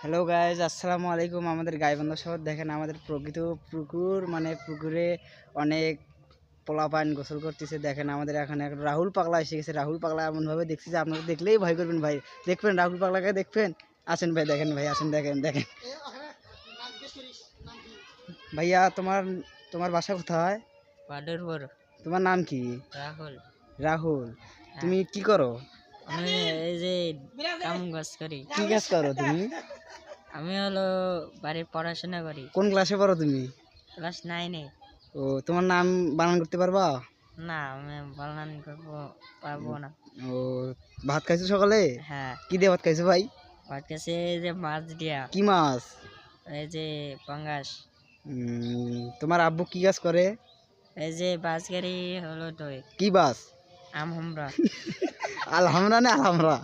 Hello guys, আসসালামু আলাইকুম। আমাদের গাইবান্ধা শহর দেখেন, আমাদের প্রকৃত পুকুর, মানে পুকুরে অনেক পোলাপান গোসল করতেছে। দেখেন আমাদের এখানে এখন রাহুল পাগলা এসে গেছে। রাহুল পাগলা এমনভাবে দেখছি যে আপনারা দেখলেই ভয় করবেন ভাই। দেখবেন রাহুল পাগলাকে, দেখবেন। আসেন ভাই, দেখেন ভাই, আসেন, দেখেন দেখেন। ভাইয়া, তোমার তোমার বাসা কোথায়? বাদুরপুর। তোমার নাম কি? রাহুল। রাহুল। হ্যাঁ, তুমি কি করো? আমি এই যে কাম কাজ করি। কি কাজ করো তুমি? আমি হলো বাড়ির পড়াশোনা করি, কোন ক্লাসে পড়ো তুমি? ক্লাস 9-এ। ও, তোমার নাম বানান করতে পারবা? না, আমি বানান করবো পারবো না। ও, ভাত খাইছো সকালে? হ্যাঁ, কি দিয়ে ভাত খাইছো ভাই? আমার কাছে এই যে মাছ দিয়া, কি মাছ? এই যে পাঙ্গাস, তোমার আব্বু কি কাজ করে? এই যে বাস গাড়ি হলো দই কি বাস? আম আমরা। আলহামরা না আলহামরা?